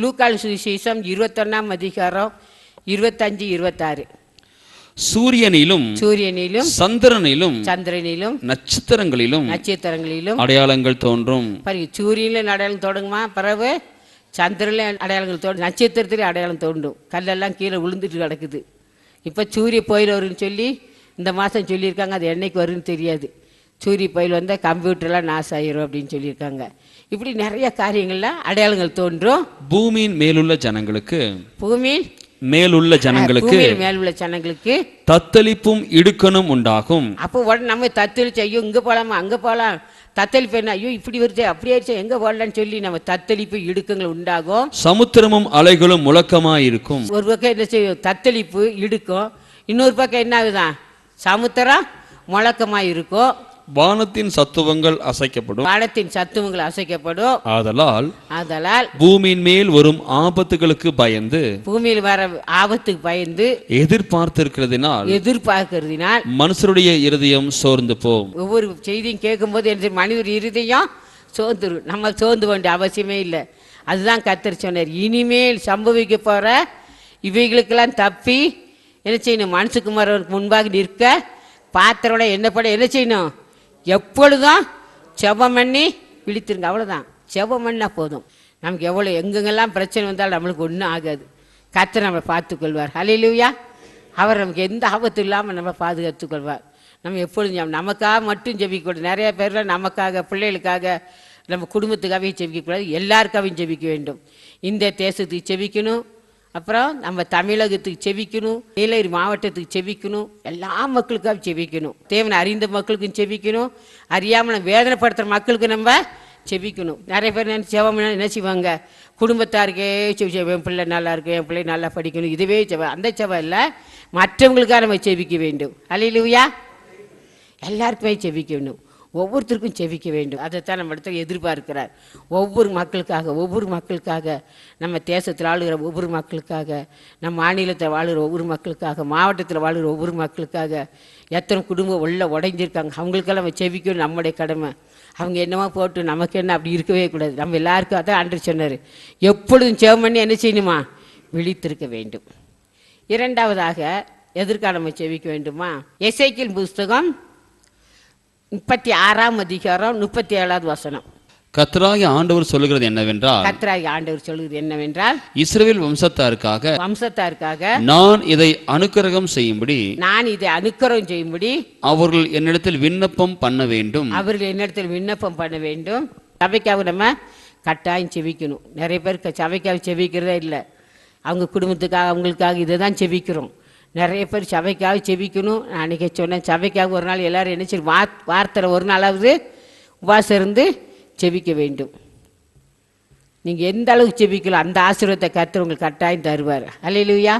லூக்கால் சுவிசேஷம் 21ஆம் அதிகாரம் 25, 26. சூரியனிலும் சந்திரனிலும் நட்சத்திரங்களிலும் அடையாளங்கள் தோன்றும். சூரியனில் அடையாளம் தோன்றுமா, பிறகு சந்திரனில் அடையாளங்கள் தோன்றும், நட்சத்திரத்திலே அடையாளம் தோன்றும். கல்லெல்லாம் கீழே விழுந்துட்டு கிடக்குது. இப்போ சூரிய புயல் வரும்னு சொல்லி இந்த மாதம் சொல்லியிருக்காங்க. அது என்னைக்கு வரும்னு தெரியாது. சூரிய புயல் வந்தால் கம்ப்யூட்டர்லாம் நாசம் ஆயிரும் அப்படின்னு சொல்லியிருக்காங்க. இப்படி நிறைய காரியங்கள்ல அடையாளங்கள் தோன்றும். பூமியின் மேலுள்ள ஜனங்களுக்கு மேலுள்ள ஜனங்களுக்கு தத்தளிப்பும் இடுக்கணும் உண்டாகும். அப்போ உடனே நம்ம தத்தளிச்சு ஐயோ இங்கே போகலாமா அங்கே போகலாம், தத்தளிப்பு என்ன, ஐயோ இப்படி வருது அப்படி ஆயிடுச்சு எங்கே போடலான்னு சொல்லி நம்ம தத்தளிப்பு இடுக்கங்கள் உண்டாகும். சமுத்திரமும் அலைகளும் முழக்கமாயிருக்கும். ஒரு பக்கம் என்ன செய்யும், தத்தளிப்பு இடுக்கும். இன்னொரு பக்கம் என்ன ஆகுதான், சமுத்திரம் முழக்கமாயிருக்கும். வானத்தின் சத்துவங்கள் அசைக்கப்படும். ஆதலால் பூமியின் மேல் வரும் ஆபத்துகளுக்கு பயந்து, பூமியில் வர ஆபத்துக்கு பயந்து எதிர்பார்க்கிறதினால் மனுஷருடைய இருதயம் சோர்ந்து போகும். ஒவ்வொரு செய்தியும் கேட்கும் போது என் மனிதர் இருதயம் சோர்ந்துரு. நம்ம சோர்ந்து வேண்டிய அவசியமே இல்லை. அதுதான் கர்த்தர் சொன்னார். இனிமேல் சம்பவிக்க போற இவைகளுக்கெல்லாம் தப்பி என்ன செய்யணும், மனுஷகுமாரனுக்கு முன்பாக நிற்க பாத்திரோட என்ன செய்யணும், எப்பொழுதும் செபம் பண்ணி விழித்திருங்க. அவ்வளோதான், செபம் பண்ணால் போதும். நமக்கு எவ்வளோ எங்கெங்கெல்லாம் பிரச்சனை வந்தாலும் நம்மளுக்கு ஒன்றும் ஆகாது. கர்த்தர் நம்மளை பார்த்துக்கொள்வார். ஹல்லேலூயா. அவர் நமக்கு எந்த ஆபத்தும் இல்லாமல் நம்ம பாதுகாத்துக்கொள்வார். நம்ம எப்பொழுதும் நமக்காக மட்டும் ஜெபிக்கக்கூடாது. நிறைய பேர்லாம் நமக்காக, பிள்ளைகளுக்காக, நம்ம குடும்பத்துக்காகவே ஜெபிக்கக்கூடாது, எல்லாருக்காகவும் ஜெபிக்க வேண்டும். இந்த தேசத்துக்கு ஜெபிக்கணும், அப்புறம் நம்ம தமிழகத்துக்கு செபிக்கணும், நீலகிரி மாவட்டத்துக்கு செபிக்கணும், எல்லா மக்களுக்காக செபிக்கணும். தேவனை அறிந்த மக்களுக்கும் செபிக்கணும், அறியாமல் வேதனைப்படுத்துகிற மக்களுக்கு நம்ம செபிக்கணும். நிறைய பேர் செவம் என்ன செய்வாங்க, குடும்பத்தாருக்கே என் பிள்ளை நல்லா இருக்கு, என் பிள்ளை நல்லா படிக்கணும், இதுவே செவம். அந்த செவம் இல்லை, மற்றவங்களுக்காக நம்ம செபிக்க வேண்டும். அல்லேலூயா. எல்லாருக்குமே செபிக்க வேண்டும், ஒவ்வொருத்தருக்கும் செபிக்க வேண்டும். அதைத்தான் நம்ம இடத்துல எதிர்பார்க்கிறார். ஒவ்வொரு மக்களுக்காக, நம்ம தேசத்தில் வாழுகிற ஒவ்வொரு மக்களுக்காக, நம்ம மாநிலத்தில் வாழுகிற ஒவ்வொரு மக்களுக்காக, மாவட்டத்தில் வாழுகிற ஒவ்வொரு மக்களுக்காக, எத்தனை குடும்பம் உடைஞ்சிருக்காங்க, அவங்களுக்கெல்லாம் நம்ம செபிக்கணும். நம்முடைய கடமை. அவங்க என்னவோ போட்டு நமக்கு என்ன அப்படி இருக்கவே கூடாது. நம்ம எல்லாருக்கும் அதான் ஆண்டவர் சொன்னார், எப்பொழுதும் செபம் பண்ணி என்ன செய்யணுமா, விழித்திருக்க வேண்டும். இரண்டாவதாக எதற்காக நம்ம செபிக்க வேண்டுமா, எசேக்கியேல் புஸ்தகம் 36ஆம் அதிகாரம் 37வது வசனம். கர்த்தராகிய ஆண்டவர் சொல்லுகிறது என்னவென்றால், இஸ்ரவேல் வம்சத்தாருக்காக நான் இதை அனுக்கிரகம் செய்யும்படி அவர்கள் என்னிடத்தில் விண்ணப்பம் பண்ண வேண்டும். சபைக்காக நம்ம கட்டாயம் செபிக்கணும். நிறைய பேருக்கு சபைக்காக செபிக்கிறதே இல்லை. அவங்க குடும்பத்துக்காக, அவங்களுக்காக இதை தான் செபிக்கிறோம். நிறைய பேர் சபைக்காக செபிக்கணும். நான் அன்றைக்கி சொன்னேன், சபைக்காக ஒரு நாள் எல்லோரும் என்ன செய்யும், வாரத்தில் ஒரு நாளாவது உபவாசம் இருந்து செபிக்க வேண்டும். நீங்கள் எந்த அளவுக்கு செபிக்கலாம் அந்த ஆசீர்வாதத்தை கர்த்தர் உங்களுக்கு கட்டாயம் தருவார். அல்லேலூயா.